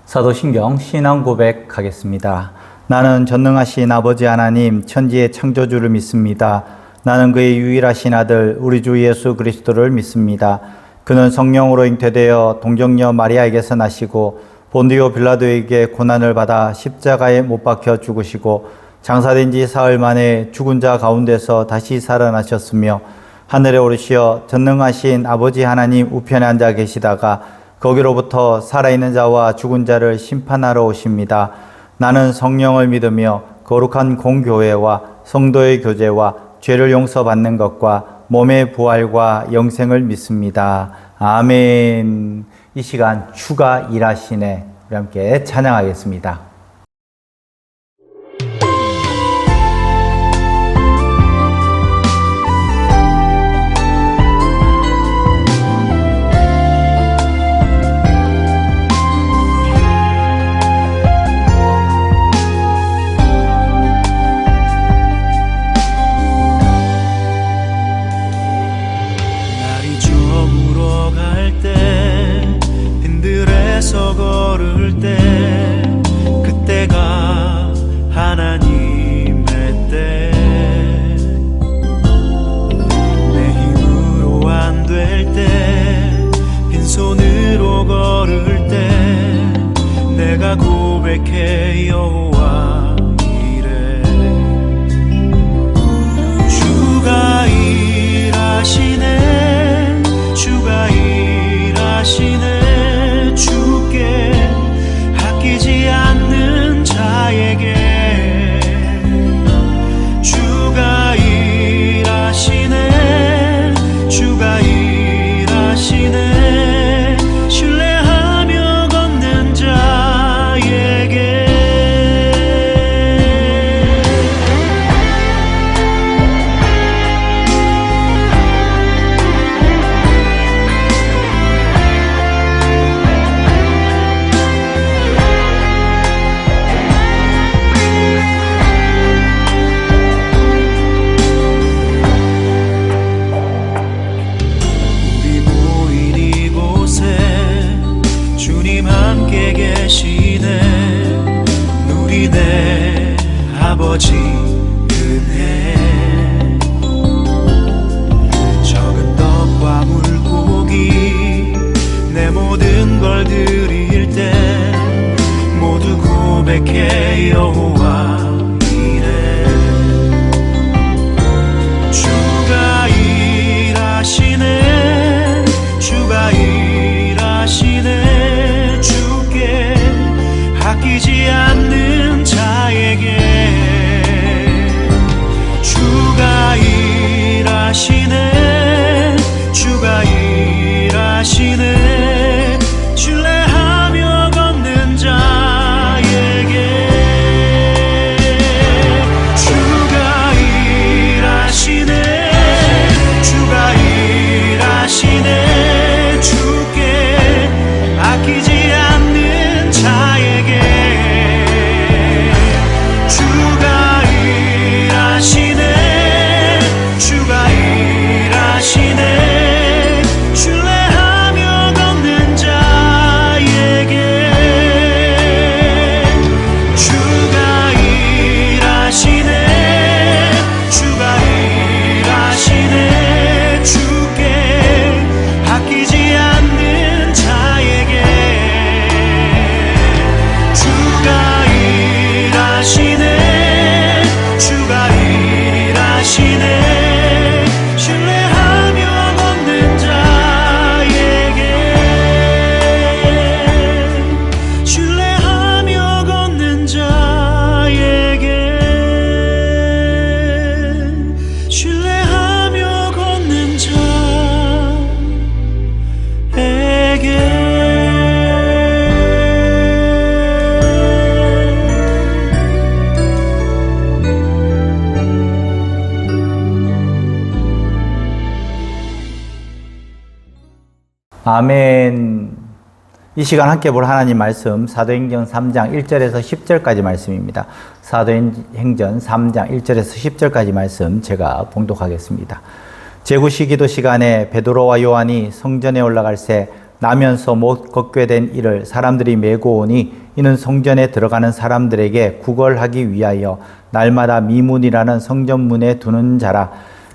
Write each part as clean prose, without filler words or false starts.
사도신경 신앙 고백하겠습니다. 나는 전능하신 아버지 하나님 천지의 창조주를 믿습니다. 나는 그의 유일하신 아들 우리 주 예수 그리스도를 믿습니다. 그는 성령으로 잉태되어 동정녀 마리아에게서 나시고 본디오 빌라도에게 고난을 받아 십자가에 못 박혀 죽으시고 장사된 지 사흘 만에 죽은 자 가운데서 다시 살아나셨으며 하늘에 오르시어 전능하신 아버지 하나님 우편에 앉아 계시다가 거기로부터 살아있는 자와 죽은 자를 심판하러 오십니다. 나는 성령을 믿으며 거룩한 공교회와 성도의 교제와 죄를 용서받는 것과 몸의 부활과 영생을 믿습니다. 아멘. 이 시간 주가 일하시네. 우리 함께 찬양하겠습니다. 걸을 때 그때가 하나님의 때 내 힘으로 안 될 때 빈손으로 걸을 때 내가 고백해 여호와 이래 주가 일하시네 주가 일하시네 주께 아끼지 않는 자에게 주가 일하시네 주가 일하시네 신뢰하며 걷는 자에게 누리네 아버지 은혜 적은 떡과 물고기 내 모든 걸 드릴 때 모두 고백해 여호와 이래 주가 일하시네 주가 일하시네 주께 아끼지 않는 자에게 주가 일하시네 주가 일하시네 신뢰하며 걷는 자에게 주가 일하시네 주가 일하시네 주께 아끼지 않는 자에게 주가 일하시네 주가 일하시네 신뢰하며 걷는 자에게 주가 일하시네 주가 일하시네 주께 아끼지 않는 자에게 주가 일하시네 주가 일하시네 신뢰하며 걷는 자에게 신뢰하며 걷는 자에게 신뢰하며 걷는 자에게 아멘. 이 시간 함께 볼 하나님 말씀 사도행전 3장 1절에서 10절까지 말씀입니다. 사도행전 3장 1절에서 10절까지 말씀 제가 봉독하겠습니다. 제9시 기도 시간에 베드로와 요한이 성전에 올라갈 새 나면서 못 걷게 된 이를 사람들이 메고 오니 이는 성전에 들어가는 사람들에게 구걸하기 위하여 날마다 미문이라는 성전문에 두는 자라.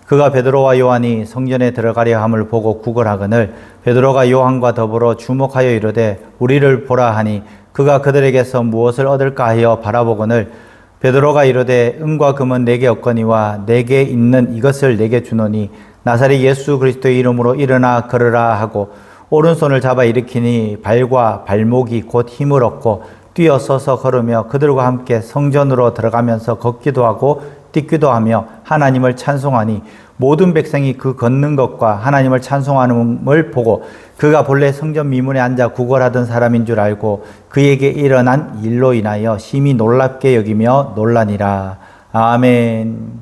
그가 베드로와 요한이 성전에 들어가려 함을 보고 구걸하거늘 베드로가 요한과 더불어 주목하여 이르되 우리를 보라 하니 그가 그들에게서 무엇을 얻을까 하여 바라보거늘 베드로가 이르되 은과 금은 내게 없거니와 내게 있는 이것을 내게 주노니 나사렛 예수 그리스도의 이름으로 일어나 걸으라 하고 오른손을 잡아 일으키니 발과 발목이 곧 힘을 얻고 뛰어 서서 걸으며 그들과 함께 성전으로 들어가면서 걷기도 하고 뛰기도 하며 하나님을 찬송하니 모든 백성이 그 걷는 것과 하나님을 찬송하는을 보고 그가 본래 성전 미문에 앉아 구걸하던 사람인 줄 알고 그에게 일어난 일로 인하여 심히 놀랍게 여기며 놀라니라. 아멘.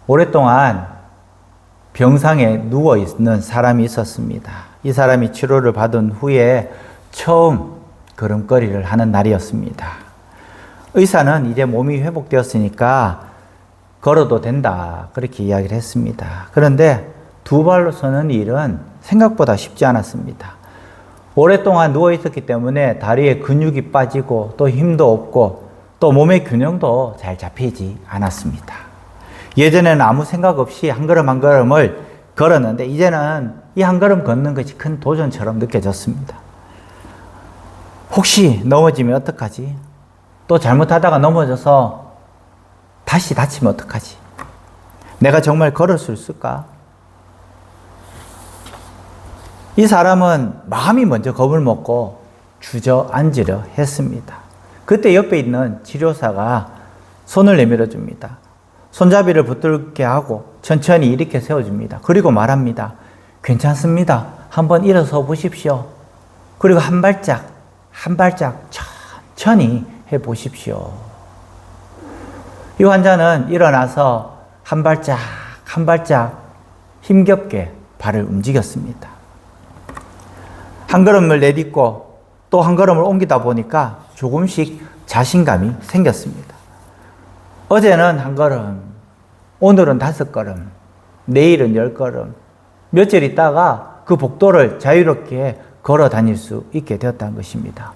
오랫동안 병상에 누워있는 사람이 있었습니다. 이 사람이 치료를 받은 후에 처음 걸음걸이를 하는 날이었습니다. 의사는 이제 몸이 회복되었으니까 걸어도 된다 그렇게 이야기를 했습니다. 그런데 두 발로 서는 일은 생각보다 쉽지 않았습니다. 오랫동안 누워 있었기 때문에 다리에 근육이 빠지고 또 힘도 없고 또 몸의 균형도 잘 잡히지 않았습니다. 예전에는 아무 생각 없이 한 걸음 한 걸음을 걸었는데 이제는 이 한 걸음 걷는 것이 큰 도전처럼 느껴졌습니다. 혹시 넘어지면 어떡하지? 또 잘못하다가 넘어져서 다시 다치면 어떡하지? 내가 정말 걸을 수 있을까? 이 사람은 마음이 먼저 겁을 먹고 주저앉으려 했습니다. 그때 옆에 있는 치료사가 손을 내밀어 줍니다. 손잡이를 붙들게 하고 천천히 일으켜 세워줍니다. 그리고 말합니다. 괜찮습니다. 한번 일어서 보십시오. 그리고 한 발짝 천천히 해보십시오. 이 환자는 일어나서 한 발짝 힘겹게 발을 움직였습니다. 한 걸음을 내딛고 또 한 걸음을 옮기다 보니까 조금씩 자신감이 생겼습니다. 어제는 한 걸음, 오늘은 5걸음, 내일은 10걸음, 며칠 있다가 그 복도를 자유롭게 걸어 다닐 수 있게 되었다는 것입니다.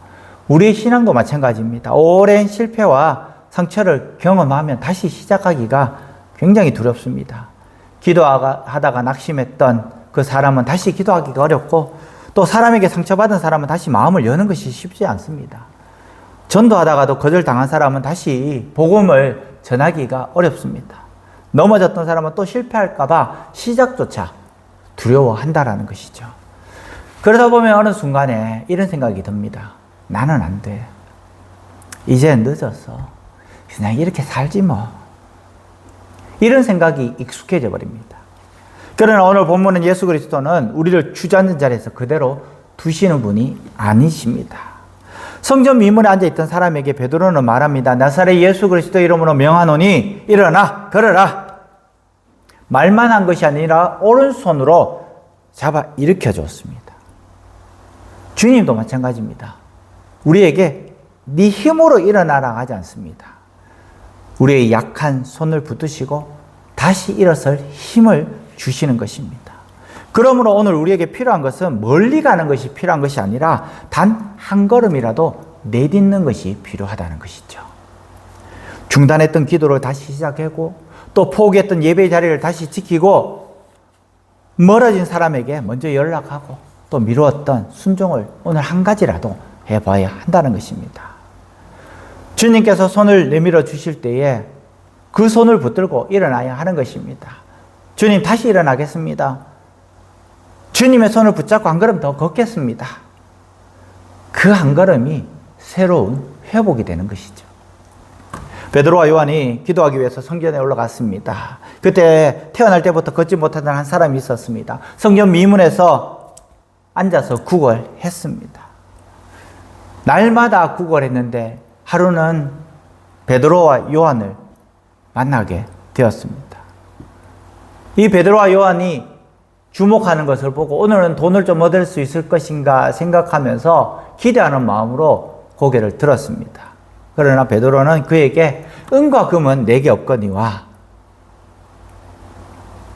우리의 신앙도 마찬가지입니다. 오랜 실패와 상처를 경험하면 다시 시작하기가 굉장히 두렵습니다. 기도하다가 낙심했던 그 사람은 다시 기도하기가 어렵고 또 사람에게 상처받은 사람은 다시 마음을 여는 것이 쉽지 않습니다. 전도하다가도 거절당한 사람은 다시 복음을 전하기가 어렵습니다. 넘어졌던 사람은 또 실패할까봐 시작조차 두려워한다라는 것이죠. 그러다 보면 어느 순간에 이런 생각이 듭니다. 나는 안 돼. 이제 늦었어. 그냥 이렇게 살지 뭐. 이런 생각이 익숙해져 버립니다. 그러나 오늘 본문은 예수 그리스도는 우리를 주저앉은 자리에서 그대로 두시는 분이 아니십니다. 성전 미문에 앉아있던 사람에게 베드로는 말합니다. 나사렛 예수 그리스도 이름으로 명하노니 일어나 걸어라. 말만 한 것이 아니라 오른손으로 잡아 일으켜 줬습니다. 주님도 마찬가지입니다. 우리에게 네 힘으로 일어나라 하지 않습니다. 우리의 약한 손을 붙드시고 다시 일어설 힘을 주시는 것입니다. 그러므로 오늘 우리에게 필요한 것은 멀리 가는 것이 필요한 것이 아니라 단 한 걸음이라도 내딛는 것이 필요하다는 것이죠. 중단했던 기도를 다시 시작하고 또 포기했던 예배 자리를 다시 지키고 멀어진 사람에게 먼저 연락하고 또 미루었던 순종을 오늘 한 가지라도 해봐야 한다는 것입니다. 주님께서 손을 내밀어 주실 때에 그 손을 붙들고 일어나야 하는 것입니다. 주님 다시 일어나겠습니다. 주님의 손을 붙잡고 한 걸음 더 걷겠습니다. 그 한 걸음이 새로운 회복이 되는 것이죠. 베드로와 요한이 기도하기 위해서 성전에 올라갔습니다. 그때 태어날 때부터 걷지 못하던 한 사람이 있었습니다. 성전 미문에서 앉아서 구걸했습니다. 날마다 구걸했는데 하루는 베드로와 요한을 만나게 되었습니다. 이 베드로와 요한이 주목하는 것을 보고 오늘은 돈을 좀 얻을 수 있을 것인가 생각하면서 기대하는 마음으로 고개를 들었습니다. 그러나 베드로는 그에게 은과 금은 내게 없거니와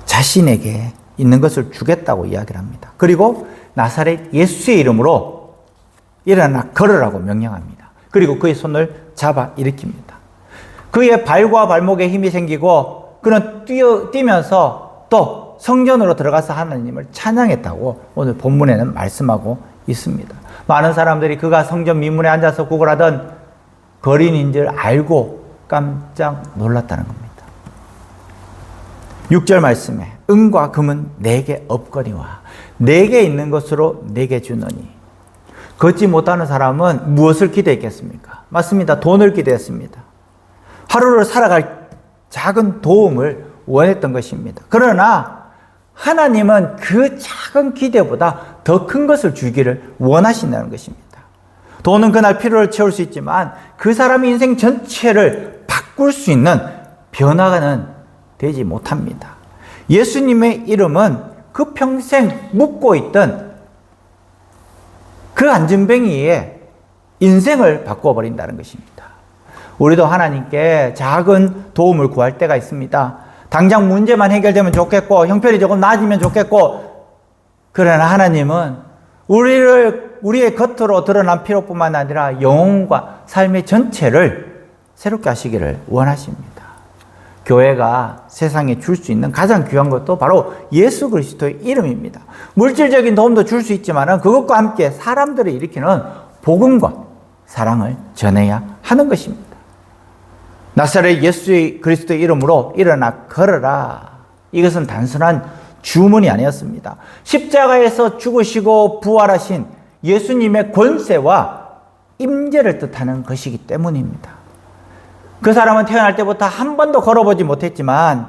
자신에게 있는 것을 주겠다고 이야기를 합니다. 그리고 나사렛 예수의 이름으로 일어나 걸으라고 명령합니다. 그리고 그의 손을 잡아 일으킵니다. 그의 발과 발목에 힘이 생기고 그는 뛰면서 또 성전으로 들어가서 하나님을 찬양했다고 오늘 본문에는 말씀하고 있습니다. 많은 사람들이 그가 성전 미문에 앉아서 구걸하던 거린인 줄 알고 깜짝 놀랐다는 겁니다. 6절 말씀에 은과 금은 내게 없거니와 내게 있는 것으로 내게 주노니. 걷지 못하는 사람은 무엇을 기대했겠습니까? 맞습니다. 돈을 기대했습니다. 하루를 살아갈 작은 도움을 원했던 것입니다. 그러나 하나님은 그 작은 기대보다 더 큰 것을 주기를 원하신다는 것입니다. 돈은 그날 필요를 채울 수 있지만 그 사람의 인생 전체를 바꿀 수 있는 변화는 되지 못합니다. 예수님의 이름은 그 평생 묵고 있던 그 안전뱅이의 인생을 바꿔버린다는 것입니다. 우리도 하나님께 작은 도움을 구할 때가 있습니다. 당장 문제만 해결되면 좋겠고 형편이 조금 나아지면 좋겠고, 그러나 하나님은 우리의 겉으로 드러난 필요뿐만 아니라 영혼과 삶의 전체를 새롭게 하시기를 원하십니다. 교회가 세상에 줄 수 있는 가장 귀한 것도 바로 예수 그리스도의 이름입니다. 물질적인 도움도 줄 수 있지만 그것과 함께 사람들을 일으키는 복음과 사랑을 전해야 하는 것입니다. 나사렛 예수 그리스도의 이름으로 일어나 걸어라. 이것은 단순한 주문이 아니었습니다. 십자가에서 죽으시고 부활하신 예수님의 권세와 임재를 뜻하는 것이기 때문입니다. 그 사람은 태어날 때부터 한 번도 걸어보지 못했지만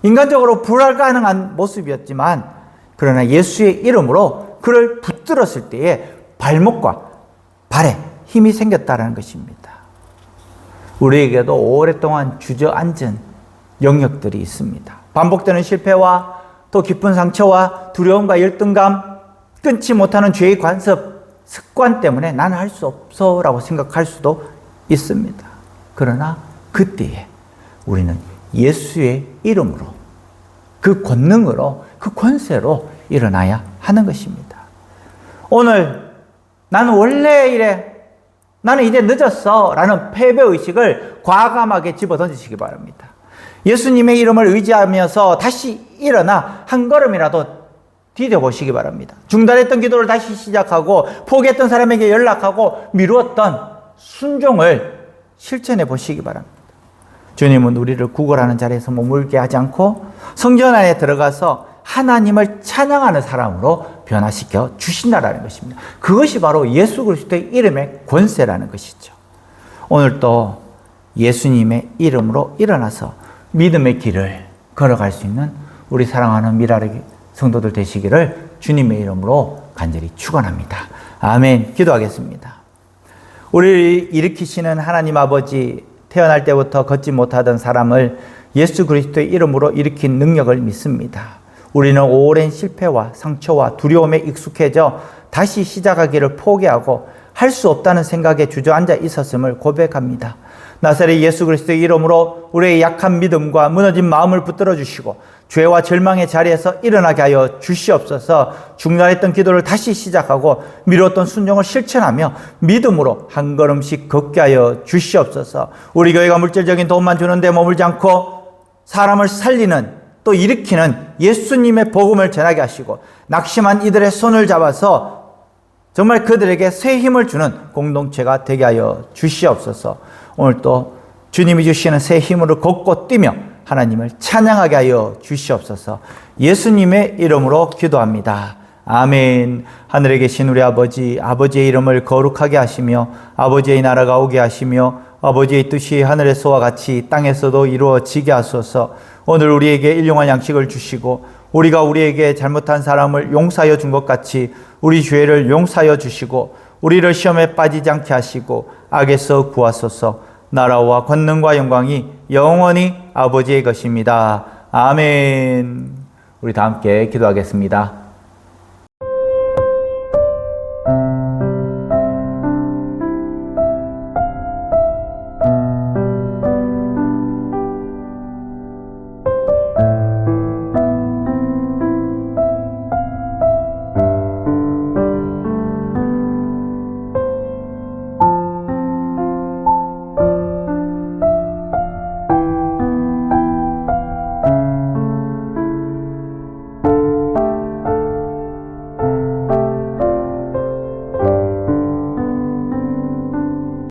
인간적으로 불가능한 모습이었지만, 그러나 예수의 이름으로 그를 붙들었을 때에 발목과 발에 힘이 생겼다는 것입니다. 우리에게도 오랫동안 주저앉은 영역들이 있습니다. 반복되는 실패와 또 깊은 상처와 두려움과 열등감, 끊지 못하는 죄의 관습, 습관 때문에 나는 할 수 없어 라고 생각할 수도 있습니다. 그러나 그때에 우리는 예수의 이름으로, 그 권능으로, 그 권세로 일어나야 하는 것입니다. 오늘 나는 원래 이래, 나는 이제 늦었어 라는 패배의식을 과감하게 집어던지시기 바랍니다. 예수님의 이름을 의지하면서 다시 일어나 한 걸음이라도 디뎌보시기 바랍니다. 중단했던 기도를 다시 시작하고 포기했던 사람에게 연락하고 미루었던 순종을 실천해 보시기 바랍니다. 주님은 우리를 구걸하는 자리에서 머물게 하지 않고 성전 안에 들어가서 하나님을 찬양하는 사람으로 변화시켜 주신다라는 것입니다. 그것이 바로 예수 그리스도의 이름의 권세라는 것이죠. 오늘도 예수님의 이름으로 일어나서 믿음의 길을 걸어갈 수 있는 우리 사랑하는 미라의 성도들 되시기를 주님의 이름으로 간절히 축원합니다. 아멘. 기도하겠습니다. 우리를 일으키시는 하나님 아버지, 태어날 때부터 걷지 못하던 사람을 예수 그리스도의 이름으로 일으킨 능력을 믿습니다. 우리는 오랜 실패와 상처와 두려움에 익숙해져 다시 시작하기를 포기하고 할 수 없다는 생각에 주저앉아 있었음을 고백합니다. 나사렛 예수 그리스도의 이름으로 우리의 약한 믿음과 무너진 마음을 붙들어 주시고 죄와 절망의 자리에서 일어나게 하여 주시옵소서. 중단했던 기도를 다시 시작하고 미뤘던 순종을 실천하며 믿음으로 한 걸음씩 걷게 하여 주시옵소서. 우리 교회가 물질적인 도움만 주는데 머물지 않고 사람을 살리는, 또 일으키는 예수님의 복음을 전하게 하시고 낙심한 이들의 손을 잡아서 정말 그들에게 새 힘을 주는 공동체가 되게 하여 주시옵소서. 오늘 또 주님이 주시는 새 힘으로 걷고 뛰며 하나님을 찬양하게 하여 주시옵소서. 예수님의 이름으로 기도합니다. 아멘. 하늘에 계신 우리 아버지, 아버지의 이름을 거룩하게 하시며 아버지의 나라가 오게 하시며 아버지의 뜻이 하늘에서와 같이 땅에서도 이루어지게 하소서. 오늘 우리에게 일용할 양식을 주시고 우리가 우리에게 잘못한 사람을 용서하여 준 것 같이 우리 죄를 용서하여 주시고 우리를 시험에 빠지지 않게 하시고 악에서 구하소서. 나라와 권능과 영광이 영원히 아버지의 것입니다. 아멘. 우리 다 함께 기도하겠습니다.